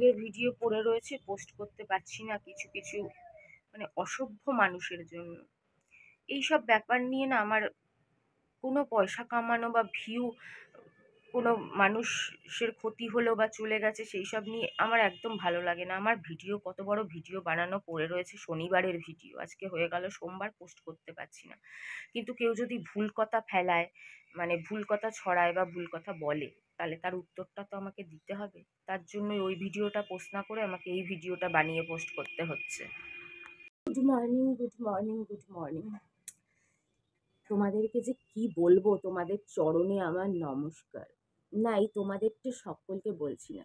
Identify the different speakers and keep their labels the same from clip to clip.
Speaker 1: রাগের ভিডিও পড়ে রয়েছে, পোস্ট করতে পারছি না কিছু কিছু মানে অসভ্য মানুষের জন্য। এইসব ব্যাপার নিয়ে না আমার কোনো পয়সা কামানো বা ভিউ, কোনো মানুষের ক্ষতি হলো বা চলে গেছে সেই সব নিয়ে আমার একদম ভালো লাগে না। আমার ভিডিও, কত বড় ভিডিও বানানো পড়ে রয়েছে, শনিবারের ভিডিও, আজকে হয়ে গেল সোমবার, পোস্ট করতে পারছি না। কিন্তু কেউ যদি ভুল কথা ফেলায়, মানে ভুল কথা ছড়ায় বা ভুল কথা বলে, তাহলে তার উত্তরটা তো আমাকে দিতে হবে। তার জন্যই ওই ভিডিওটা পোস্ট না করে আমাকে এই ভিডিওটা বানিয়ে পোস্ট করতে হচ্ছে। Good morning, good morning, good morning. তোমাদেরকে যে কি বলবো, তোমাদের চরণে আমার নমস্কার। না, এই তোমাদেরকে সকলকে বলছি না,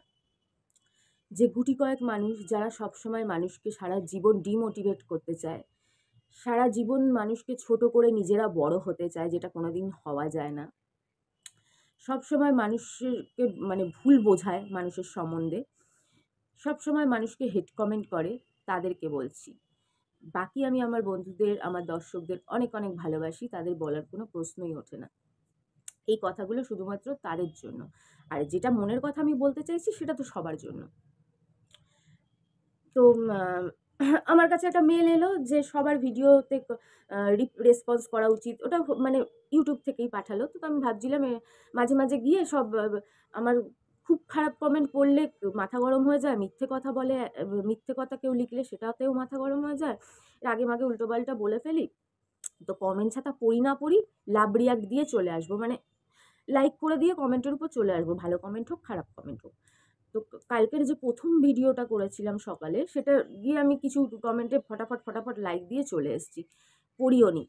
Speaker 1: যে গুটি কয়েক মানুষ যারা সবসময় মানুষকে সারা জীবন ডিমোটিভেট করতে চায়, সারা জীবন মানুষকে ছোট করে নিজেরা বড় হতে চায়, যেটা কোনোদিন হওয়া যায় না। সবসময় মানুষকে মানে ভুল বোঝায় মানুষের সম্বন্ধে, সবসময় মানুষকে হেট কমেন্ট করে, তাদেরকে বলছি। বাকি আমি আমার বন্ধুদের, আমার দর্শকদের অনেক অনেক ভালোবাসি, তাদের বলার কোনো প্রশ্নই ওঠে না। এই কথাগুলো শুধুমাত্র তাদের জন্য। আর যেটা মনের কথা আমি বলতে চাইছি সেটা তো সবার জন্য। তো আমার কাছে একটা মেল এলো যে সবার ভিডিওতে রেসপন্স করা উচিত। ওটা মানে ইউটিউব থেকেই পাঠালো। তো আমি ভাবছিলাম মাঝে মাঝে গিয়ে সব আমার খুব খারাপ কমেন্ট পড়লে মাথা গরম হয়ে যায়, মিথ্যে কথা বলে, মিথ্যে কথা কেউ লিখলে সেটাতেও মাথা গরম হয়ে যায়, রাগে মাগে উল্টোপাল্টা বলে ফেলি। তো কমেন্ট ছাতা পড়ি না পড়ি, লাভ রিয়াক্ট দিয়ে চলে আসবো, মানে লাইক করে দিয়ে কমেন্টের উপর চলে আসবো, ভালো কমেন্ট হোক খারাপ কমেন্ট হোক। তো কালকের যে প্রথম ভিডিওটা করেছিলাম সকালে, সেটা গিয়ে আমি কিছু কমেন্টে ফটাফট ফটাফট লাইক দিয়ে চলে এসেছি, পড়িও নি।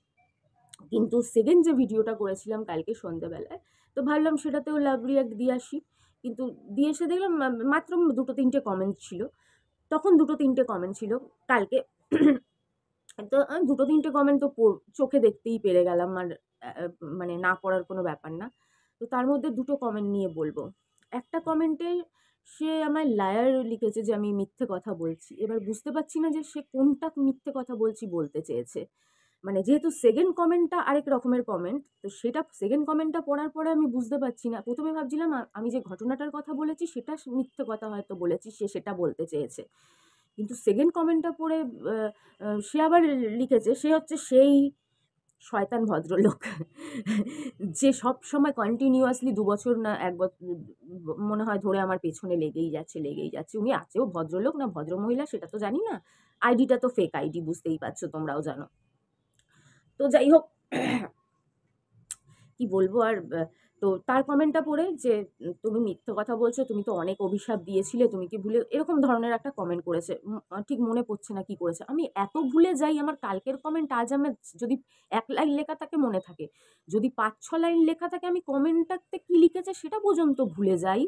Speaker 1: কিন্তু সেকেন্ড যে ভিডিওটা করেছিলাম কালকে সন্ধ্যেবেলায়, তো ভাবলাম সেটাতেও লাভ রিয়াক্ট দিয়ে আসি। কিন্তু দিয়ে এসে দেখলাম মাত্র 2-3টে কমেন্ট ছিল। তখন 2-3টে কমেন্ট ছিল কালকে। তো আমি 2-3টে কমেন্ট তো চোখে দেখতেই পেরে গেলাম, আর মানে না পড়ার কোনো ব্যাপার না। তো তার মধ্যে 2টো কমেন্ট নিয়ে বলবো। একটা কমেন্টে সে আমায় লায়ার লিখেছে, যে আমি মিথ্যে কথা বলছি। এবার বুঝতে পারছি না যে সে কোনটা মিথ্যে কথা বলছি বলতে চেয়েছে। মানে যেহেতু সেকেন্ড কমেন্টটা আরেক রকমের কমেন্ট, তো সেটা সেকেন্ড কমেন্টটা পড়ার পরে আমি বুঝতে পারছি না। প্রথমে ভাবছিলাম আমি যে ঘটনাটার কথা বলেছি সেটা মিথ্যে কথা হয়তো বলেছি, সে সেটা বলতে চেয়েছে। কিন্তু সেকেন্ড কমেন্টটা পড়ে সে আবার লিখেছে, সে হচ্ছে সেই শয়তান ভদ্রলোক যে সব সময় কন্টিনিউয়াসলি 2 বছর না 1 বছর মনে হয় ধরে আমার পেছনে লেগেই যাচ্ছে। উনি আছেও ভদ্রলোক না ভদ্রমহিলা সেটা তো জানি না, আইডিটা তো ফেক আইডি, বুঝতেই পারছো, তোমরাও জানো। তো যাই হোক, কি বলবো আর। তো তার কমেন্টটা পড়ে যে তুমি মিথ্যে কথা বলছো, তুমি তো অনেক অভিশাপ দিয়েছিলে, তুমি কি ভুলে, এরকম ধরনের একটা কমেন্ট করেছে। ঠিক মনে পড়ছে না কি করেছে। আমি এত ভুলে যাই, আমার কালকের কমেন্ট আজ আমার যদি 1 লাইন লেখা থাকে মনে থাকে, যদি 5-6 লাইন লেখা থাকে আমি কমেন্টটাতে কি লিখেছে সেটা পর্যন্ত ভুলে যাই।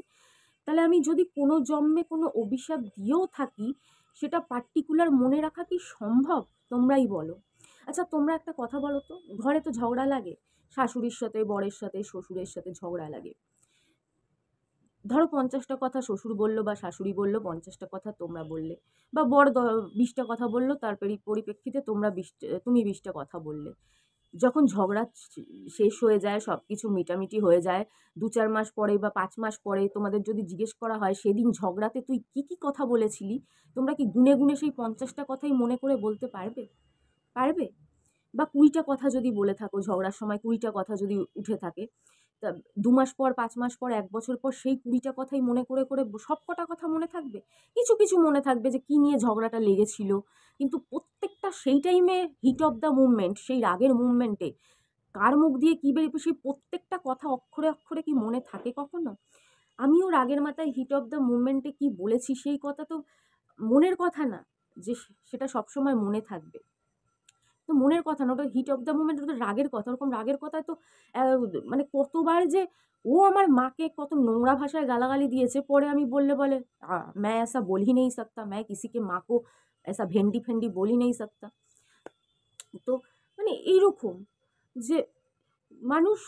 Speaker 1: তাহলে আমি যদি কোনো জন্মে কোনো অভিশাপ দিয়েও থাকি, সেটা পার্টিকুলার মনে রাখা কি সম্ভব? তোমরাই বলো। আচ্ছা তোমরা একটা কথা বলো তো, ঘরে তো ঝগড়া লাগে, শাশুড়ির সাথে, বরের সাথে, শ্বশুরের সাথে ঝগড়া লাগে। ধরো 50টা কথা শ্বশুর বললো বা শাশুড়ি বললো, 50টা কথা তোমরা বললে, বা বর 20টা কথা বললো, তার পরিপ্রেক্ষিতে তুমি 20টা কথা বললে। যখন ঝগড়া শেষ হয়ে যায়, সব কিছু মিটামিটি হয়ে যায়, 2-4 মাস পরে বা 5 মাস পরে তোমাদের যদি জিজ্ঞেস করা হয় সেদিন ঝগড়াতে তুই কি কি কথা বলেছিলি, তোমরা কি গুনে গুনে সেই 50টা কথাই মনে করে বলতে পারবে? পারবে? বা 20টা কথা যদি বলে থাকো, ঝগড়ার সময় 20টা কথা যদি উঠে থাকে, তা 2 মাস পর, 5 মাস পর, 1 বছর পর সেই 20টা কথাই মনে করে করে সব কটা কথা মনে থাকবে? কিছু কিছু মনে থাকবে যে কি নিয়ে ঝগড়াটা লেগেছিল, কিন্তু প্রত্যেকটা সেই টাইমে হিট অফ দ্য মুভমেন্ট, সেই রাগের মুভমেন্টে কার মুখ দিয়ে কি বেরিয়েছে সেই প্রত্যেকটা কথা অক্ষরে অক্ষরে কি মনে থাকে কখনো? আমিও রাগের মাথায় হিট অফ দ্য মুভমেন্টে কি বলেছি সেই কথা তো মনের কথা না, যে সেটা সবসময় মনে থাকবে। তো মনের কথা না, ওটা হিট অফ দ্য মোমেন্ট, ওটা রাগের কথা। ওরকম রাগের কথায় তো মানে কতবার যে ও আমার মাকে কত নোংরা ভাষায় গালাগালি দিয়েছে, পরে আমি বলে मैं ऐसा बोल ही नहीं सकता, मैं किसी के माँ को ऐसा भेंडी फेंडी बोल ही नहीं सकता। তো মানে এইরকম যে মানুষ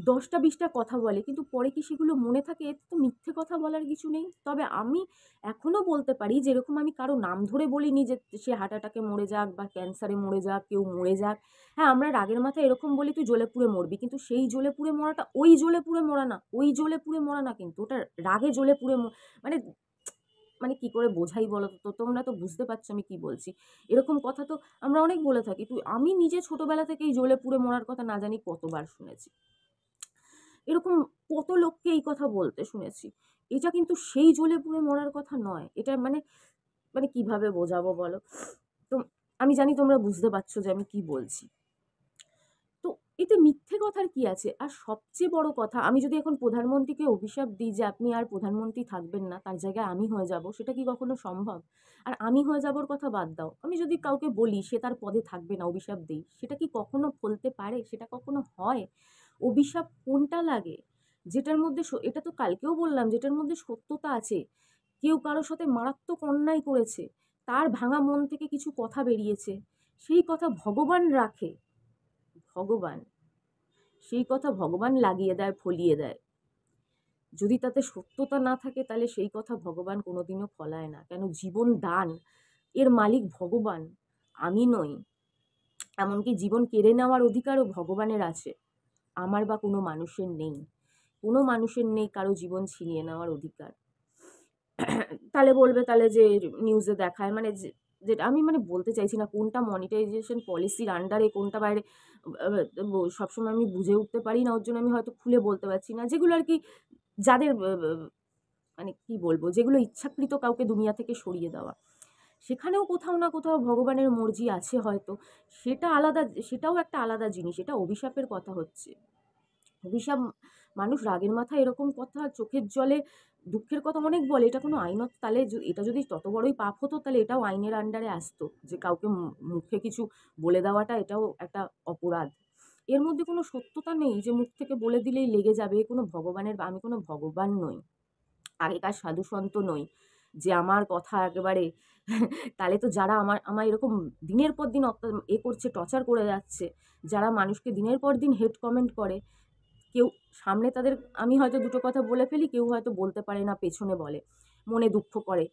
Speaker 1: 10টা 20টা কথা বলে, কিন্তু পরে কি সেগুলো মনে থাকে? এতে তো মিথ্যে কথা বলার কিছু নেই। তবে আমি এখনো বলতে পারি, যেরকম আমি কারো নাম ধরে বলিনি যে সে হার্ট অ্যাটাকে মরে যাক বা ক্যান্সারে মরে যাক, কেউ মরে যাক। হ্যাঁ, আমরা রাগের মাথায় এরকম বলি তুই জ্বলে পুড়ে মরবি, কিন্তু সেই জ্বলে পুড়ে মরাটা ওই জ্বলে পুড়ে মরা না, ওই জ্বলে পুড়ে মরা না, কিন্তু ওটা রাগে জ্বলে পুড়ে মানে মানে কি করে বোঝাই বলো তো? তোমরা তো বুঝতে পারছো আমি কি বলছি। এরকম কথা তো আমরা অনেক বলে থাকি। আমি নিজে ছোটবেলা থেকেই জ্বলে পুড়ে মরার কথা না জানি কতবার শুনেছি। এরকম কত লোককে এই কথা বলতে শুনেছি। এটা কিন্তু সেই জ্বলে পুড়ে মরার কথা নয়। এটা মানে মানে কিভাবে বোঝাবো বলো? তো আমি জানি তোমরা বুঝতে পারছো যে আমি কি বলছি। তো এতে মিথ্যে কথার কি আছে? আর সবচেয়ে বড় কথা, আমি যদি এখন প্রধানমন্ত্রীকে অভিশাপ দিই যে আপনি আর প্রধানমন্ত্রী থাকবেন না, তার জায়গায় আমি হয়ে যাব, সেটা কি কখনো সম্ভব? আর আমি হয়ে যাবার কথা বাদ দাও। আমি যদি কাউকে বলি সে তার পদে থাকবে না, অভিশাপ দেই, সেটা কি কখনো ফলতে পারে? সেটা কখনো হয়? অভিশাপ কোনটা লাগে? যেটার মধ্যে এটা তো কালকেও বললাম, যেটার মধ্যে সত্যতা আছে। কেউ কারো সাথে মারাত্মক অন্যায় করেছে। তার ভাঙা মন থেকে কিছু কথা বেরিয়েছে। সেই কথা ভগবান রাখে। ভগবান। সেই কথা ভগবান লাগিয়ে দেয়, ফলিয়ে দেয়। যদি তাতে সত্যতা না থাকে তাহলে সেই কথা ভগবান কোনোদিনও ফলায় না। কেন? জীবন দান এর মালিক ভগবান, আমি নই। এমনকি জীবন কেড়ে নেওয়ার অধিকারও ভগবানের আছে। আমার বা কোনো মানুষের নেই। কোনো মানুষের নেই কারো জীবন ছিনিয়ে নেওয়ার অধিকার। তাহলে বলবে তাহলে যে নিউজে দেখায় মানে যেটা আমি মানে বলতে চাইছি না কোনটা মনিটাইজেশন পলিসির আন্ডারে কোনটা বাইরে, সবসময় আমি বুঝে উঠতে পারি না, ওর জন্য আমি হয়তো খুলে বলতে পারছি না। যেগুলো আর কি যাদের মানে কি বলবো, যেগুলো ইচ্ছাকৃত কাউকে দুনিয়া থেকে সরিয়ে দেওয়া, সেখানেও কোথাও না কোথাও ভগবানের মর্জি আছে হয়তো। সেটা আলাদা, সেটাও একটা আলাদা জিনিস। এটা অভিশাপের কথা হচ্ছে। অভিশাপ, মানুষ রাগের মাথায় এরকম কথা, চোখের জলে দুঃখের কথা অনেক বলে। এটা কোনো আইনত, তাহলে এটা যদি তত বড়ই পাপ হতো তাহলে এটাও আইনের আন্ডারে আসতো, যে কাউকে মুখে কিছু বলে দেওয়াটা এটাও একটা অপরাধ। এর মধ্যে কোনো সত্যতা নেই যে মুখ থেকে বলে দিলেই লেগে যাবে। কোনো ভগবানের, আমি কোনো ভগবান নই, আগেকার সাধু সন্ত নই যে আমার কথা একেবারে তাহলে তো যারা আমার এরকম দিনের পর দিন করছে, টর্চার করে যাচ্ছে, যারা মানুষকে দিনের পর দিন হেট কমেন্ট করে, কেউ সামনে তাদের, আমি হয়তো দুটো কথা বলে ফেলি, কেউ হয়তো বলতে পারে না, পেছনে বলে, মনে দুঃখ করে।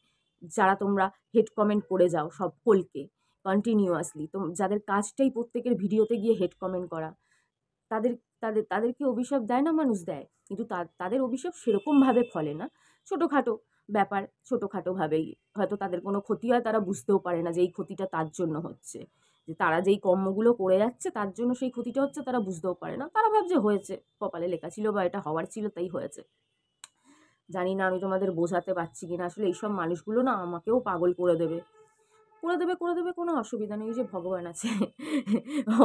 Speaker 1: যারা তোমরা হেট কমেন্ট করে যাও সকলকে কন্টিনিউয়াসলি, যাদের কাজটাই প্রত্যেকের ভিডিওতে গিয়ে হেট কমেন্ট করা, তাদের তাদেরকে অভিশাপ দেয় না মানুষ? দেয়। কিন্তু তাদের অভিশাপ সেরকমভাবে ফলে না। ছোটোখাটো ব্যাপার, ছোটোখাটোভাবেই হয়তো তাদের কোনো ক্ষতি হয়, তারা বুঝতেও পারে না যে এই ক্ষতিটা তার জন্য হচ্ছে, যে তারা যেই কর্মগুলো করে যাচ্ছে তার জন্য সেই ক্ষতিটা হচ্ছে, তারা বুঝতেও পারে না। তারা ভাবছে হয়েছে, কপালে লেখা ছিল বা এটা হওয়ার ছিল তাই হয়েছে। জানি না আমি তোমাদের বোঝাতে পারছি কিনা। আসলে এইসব মানুষগুলো না আমাকেও পাগল করে দেবে। করে দেবে কোনো অসুবিধা নেই, ওই যে ভগবান আছে।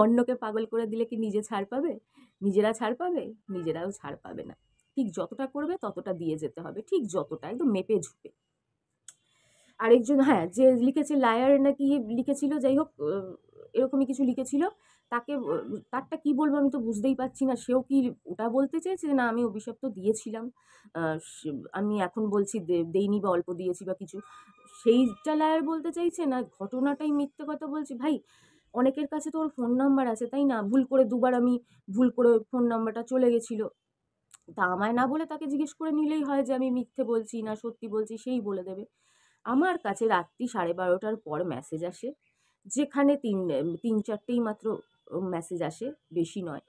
Speaker 1: অন্যকে পাগল করে দিলে কি নিজে ছাড় পাবে? নিজেরা ছাড় পাবে? নিজেরাও ছাড় পাবে না। ঠিক যতটা করবে ততটা দিয়ে যেতে হবে। ঠিক যতটা, একদম মেপে ঝুঁকে। আরেকজন, হ্যাঁ, যে লিখেছে লায়ার নাকি লিখেছিল, যাই হোক এরকমই কিছু লিখেছিল। তাকে তারটা কি বলবো আমি তো বুঝতেই পারছি না। সেও কি ওটা বলতে চেয়েছে না আমি অভিশাপ তো দিয়েছিলাম, আ আমি এখন বলছি দেইনি বা অল্প দিয়েছি বা কিছু। সেইটা লায়ার বলতে চাইছে না ঘটনাটাই মিথ্যে কথা বলছি? ভাই, অনেকের কাছে তো ওর ফোন নাম্বার আছে, তাই না? ভুল করে দুবার আমি ভুল করে ফোন নাম্বারটা চলে গেছিল। তা আমায় না বলে তাকে জিজ্ঞেস করে নিলেই হয় যে আমি মিথ্যে বলছি না সত্যি বলছি, সেই বলে দেবে। আমার কাছে রাত্রি 12:30টার পর মেসেজ আসে, যেখানে ৩-৪টেই মাত্র মেসেজ আসে, বেশি নয়।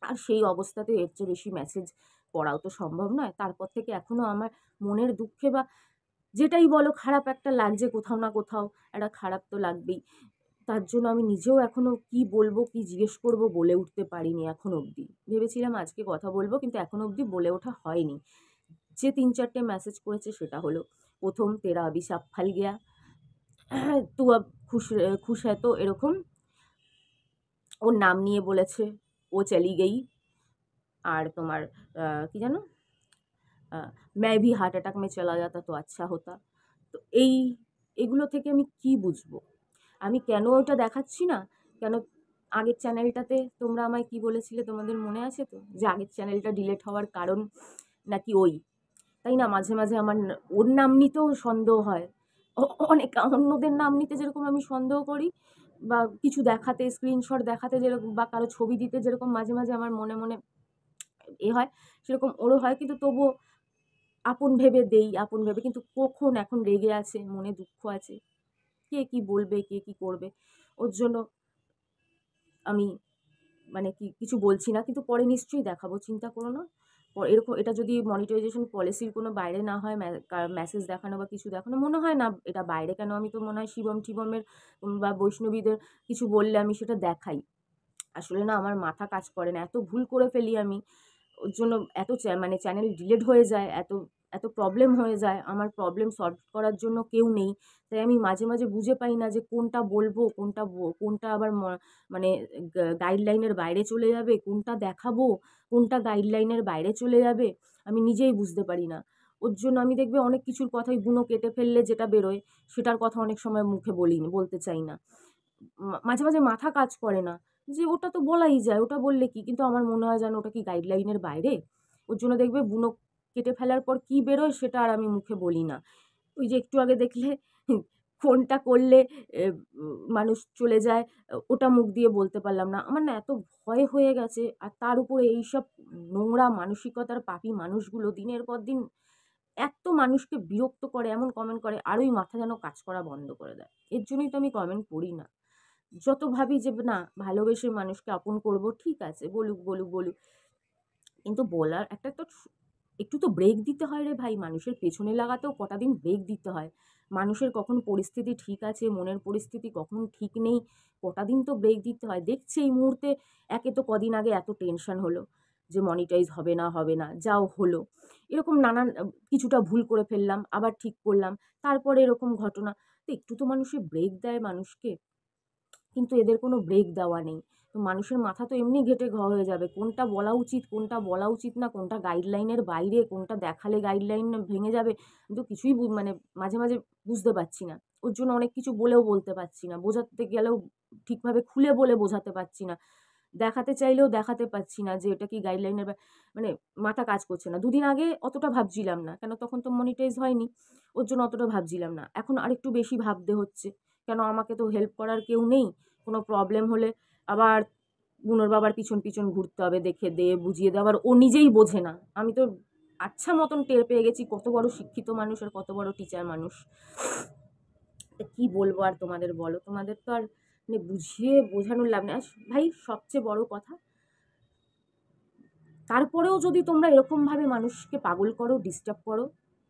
Speaker 1: আর সেই অবস্থাতে এর চেয়ে বেশি মেসেজ পড়াও তো সম্ভব নয়। তারপর থেকে এখনো আমার মনের দুঃখে বা যেটাই বলো খারাপ একটা লাগছে, কোথাও না কোথাও একটা খারাপ তো লাগবেই। তার জন্য আমি নিজেও এখনো কি বলবো, কি জিজ্ঞেস করবো বলে উঠতে পারিনি এখন অবধি। ভেবেছিলাম আজকে কথা বলবো, কিন্তু এখনো অবধি বলে ওঠা হয়নি। যে ৩-৪টে মেসেজ করেছে সেটা হলো, ১ম "তেরা আভি সব ফল গয়া, তু আব খুশ হ্যায় তো", এরকম ওর নাম নিয়ে বলেছে, "ও চলি গই", আর তোমার কি যেন, "मैं भी हार्ट अटैक में चला जाता तो अच्छा होता"। তো এগুলো থেকে আমি কি বুঝবো? আমি কেন ওটা দেখাচ্ছি না? কেন আগের চ্যানেলটাতে তোমরা আমায় কি বলেছিলে তোমাদের মনে আছে তো? যে আগের চ্যানেলটা ডিলিট হওয়ার কারণ নাকি ওই। তাই না? মাঝে, মাঝে আমার ওর নাম নিতেও সন্দেহ হয়। অনেক অন্যদের নাম নিতে যেরকম আমি সন্দেহ করি, বা কিছু দেখাতে, স্ক্রিনশট দেখাতে যেরকম, বা কারো ছবি দিতে যেরকম মাঝে, মাঝে আমার মনে, মনে হয়, সেরকম ওরও হয়। কিন্তু তবুও আপন ভেবে দেই, আপন ভেবে। কিন্তু কখন এখন রেগে আছে, মনে দুঃখ আছে। কে কি বলবে, কে কি করবে? ওর জন্য আমি মানে কিছু বলছি না। কিন্তু পরে নিশ্চয়ই দেখাবো, চিন্তা করো না। এরকম এটা যদি মনিটাইজেশন পলিসির কোনো বাইরে না হয়, মেসেজ দেখানো বা কিছু দেখানো, মনে হয় না এটা বাইরে কেন। আমি তো মনে হয় শিবম টিবমের বা বৈষ্ণবীদের কিছু বললে আমি সেটা দেখাই। আসলে না আমার মাথা কাজ করে না, এত ভুল করে ফেলি আমি, ওর জন্য এত মানে চ্যানেল ডিলিট হয়ে যায়, এত এত প্রবলেম হয়ে যায়, আমার প্রবলেম সলভ করার জন্য কেউ নেই। তাই আমি মাঝে মাঝে বুঝে পাই না যে কোনটা বলবো, কোনটা আবার মানে গাইডলাইনের বাইরে চলে যাবে, কোনটা দেখাবো, কোনটা গাইডলাইনের বাইরে চলে যাবে, আমি নিজেই বুঝতে পারি না। ওর জন্য আমি দেখবে অনেক কিছুর কথাই গুণো কেটে ফেললে যেটা বেরোয় সেটার কথা অনেক সময় মুখে বলতে চাই না। মাঝে মাঝে মাথা কাজ করে না যে ওটা তো বলাই যায়, ওটা বললে কি, কিন্তু আমার মনে হয় যেন ওটা কি গাইডলাইনের বাইরে। ওর জন্য দেখবে বুনো কেটে ফেলার পর কি বেরোয় সেটা আর আমি মুখে বলি না। ওই যে একটু আগে দেখলে ফোনটা করলে মানুষ চলে যায়, ওটা মুখ দিয়ে বলতে পারলাম না। আমার না এত ভয় হয়ে গেছে, আর তার উপরে এইসব নোংরা মানসিকতার পাপী মানুষগুলো দিনের পর দিন এত মানুষকে বিরক্ত করে, এমন কমেন্ট করে, আরোই মাথা যেন কাজ করা বন্ধ করে দেয়। এর জন্যই তো আমি কমেন্ট করি না। যত ভাবি যে না ভালোবেসে মানুষকে আপন করব, ঠিক আছে বলুক বলুক বলুক, কিন্তু বলার একটা তো একটু তো ব্রেক দিতে হয় রে ভাই। মানুষের পেছনে লাগাতেও কটা দিন ব্রেক দিতে হয়। মানুষের কখন পরিস্থিতি ঠিক আছে, মনের পরিস্থিতি কখন ঠিক নেই, কটা দিন তো ব্রেক দিতে হয়। দেখছি এই মুহূর্তে একে তো কদিন আগে এত টেনশন হলো যে মনিটাইজ হবে না হবে না, যাও হলো, এরকম নানান কিছুটা ভুল করে ফেললাম, আবার ঠিক করলাম, তারপরে এরকম ঘটনা। তো একটু তো মানুষের ব্রেক দেয় মানুষকে, কিন্তু এদের কোনো ব্রেক দেওয়া নেই। তো মানুষের মাথা তো এমনি ঘেঁটে হয়ে যাবে, কোনটা বলা উচিত, কোনটা বলা উচিত না, কোনটা গাইডলাইনের বাইরে, কোনটা দেখালে গাইডলাইন ভেঙে যাবে, কিন্তু কিছুই মানে মাঝে মাঝে বুঝতে পারছি না। ওর জন্য অনেক কিছু বলেও বলতে পারছি না, বোঝাতে গেলেও ঠিকভাবে খুলে বলে বোঝাতে পারছি না, দেখাতে চাইলেও দেখাতে পারছি না যে এটা কি গাইডলাইনের, মানে মাথা কাজ করছে না। দুদিন আগে অতটা ভাবছিলাম না, কেন তখন তো মনিটাইজ হয়নি, ওর জন্য অতটা ভাবছিলাম না। এখন আরেকটু বেশি ভাবতে হচ্ছে, কেন আমাকে তো হেল্প করার কেউ নেই। কোনো প্রবলেম হলে আবার বুনোর বাবার পিছন পিছন ঘুরতে হবে, দেখে দে বুঝিয়ে দে, আবার ও নিজেই বোঝে না। আমি তো আচ্ছা মতন টের পেয়ে গেছি কত বড় শিক্ষিত মানুষ আর কত বড় টিচার মানুষ। কি বলবো আর তোমাদের, বলো, তোমাদের তো আর মানে বুঝিয়ে বোঝানোর লাভ নেই। আর ভাই সবচেয়ে বড় কথা, তারপরেও যদি তোমরা এরকমভাবে মানুষকে পাগল করো, ডিস্টার্ব করো,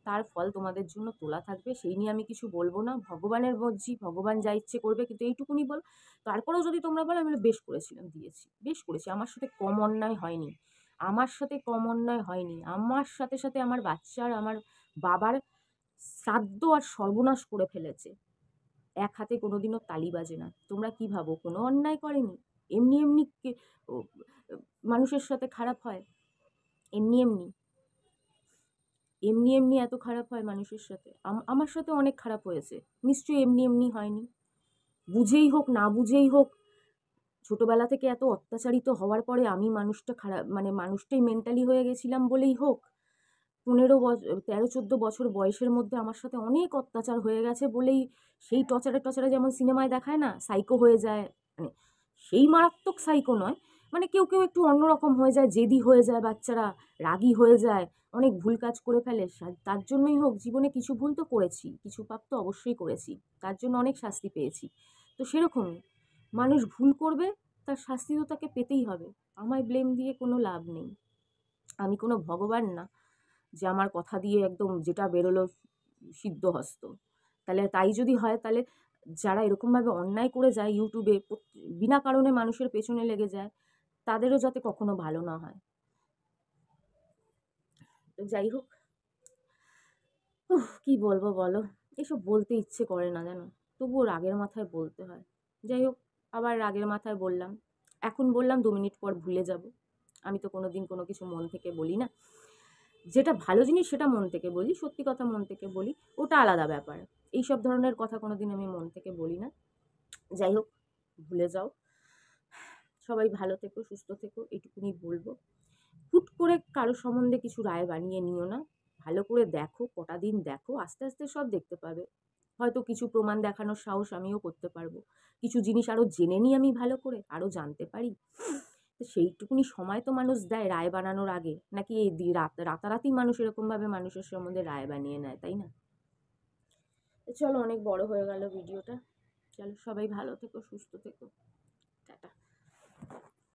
Speaker 1: তার ফল তোমাদের জন্য তোলা থাকবে। সেই নিয়ে আমি কিছু বলবো না, ভগবানের মর্জি, ভগবান যা ইচ্ছে করবে, কিন্তু এইটুকুনি বল। তারপরেও যদি তোমরা বলো আমি বেশ করেছিলাম, দিয়েছি, বেশ করেছি, আমার সাথে কম অন্যায় হয়নি, আমার সাথে কম অন্যায় হয়নি, আমার সাথে সাথে আমার বাচ্চার, আমার বাবার শ্রাদ্ধ আর সর্বনাশ করে ফেলেছে। এক হাতে কোনোদিনও তালি বাজে না। তোমরা কি ভাবো কোনো অন্যায় করেনি? এমনি এমনি মানুষের সাথে খারাপ হয়? এমনি এমনি এমনি এমনি এত খারাপ হয় মানুষের সাথে? আমার সাথে অনেক খারাপ হয়েছে, নিশ্চয়ই এমনি এমনি হয়নি। বুঝেই হোক না বুঝেই হোক, ছোটবেলা থেকে এত অত্যাচারিত হওয়ার পরে আমি মানুষটা খারাপ, মানে মানুষটাই মেন্টালি হয়ে গেছিলাম বলেই হোক, 13-14 বছর বয়সের মধ্যে আমার সাথে অনেক অত্যাচার হয়ে গেছে বলেই, সেই টর্চারে টর্চারে যেমন সিনেমায় দেখায় না, সাইকো হয়ে যায়, মানে সেই মারাত্মক সাইকো নয়, মানে কেউ কেউ একটু অন্যরকম হয়ে যায়, জেদি হয়ে যায় বাচ্চারা, রাগী হয়ে যায়, অনেক ভুল কাজ করে ফেলে। তার জন্যই হোক, জীবনে কিছু ভুল তো করেছি, কিছু পাপ তো অবশ্যই করেছি, তার জন্য অনেক শাস্তি পেয়েছি। তো সেরকমই মানুষ ভুল করবে, তার শাস্তি তো তাকে পেতেই হবে। আমায় ব্লেম দিয়ে কোনো লাভ নেই, আমি কোনো ভগবান না যে আমার কথা দিয়ে একদম যেটা বেরোলো সিদ্ধহস্ত। তাহলে তাই যদি হয়, তাহলে যারা এরকমভাবে অন্যায় করে যায় ইউটিউবে, বিনা কারণে মানুষের পেছনে লেগে যায়, তাদেরও যাতে কখনো ভালো না হয়। তো যাই হোক, কি বলবো বলো, এসব বলতে ইচ্ছে করে না জানো, তবুও রাগের মাথায় বলতে হয়। যাই হোক, আবার রাগের মাথায় বললাম, এখন বললাম 2 মিনিট পর ভুলে যাব। আমি তো কোনোদিন কোনো কিছু মন থেকে বলি না, যেটা ভালো জিনিস সেটা মন থেকে বলি, সত্যি কথা মন থেকে বলি, ওটা আলাদা ব্যাপার। এইসব ধরনের কথা কোনোদিন আমি মন থেকে বলি না। যাই হোক, ভুলে যাও, সবাই ভালো থেকো, সুস্থ থেকো, এইটুকুনি বলবো। হুট করে কারো সম্বন্ধে কিছু রায় বানিয়ে নিও না, ভালো করে দেখো, কটা দিন দেখো, আস্তে আস্তে সব দেখতে পাবে। হয়তো কিছু প্রমাণ দেখানোর সাহস আমিও করতে পারবো, কিছু জিনিস আরও জেনে নিই আমি ভালো করে, আরও জানতে পারি। তো সেইটুকুনি সময় তো মানুষ দেয় রায় বানানোর আগে, নাকি এই রাতারাতি মানুষ এরকমভাবে মানুষের সম্বন্ধে রায় বানিয়ে নেয়, তাই না? চলো, অনেক বড় হয়ে গেল ভিডিওটা, চলো সবাই ভালো থেকো, সুস্থ থেকো, টাটা।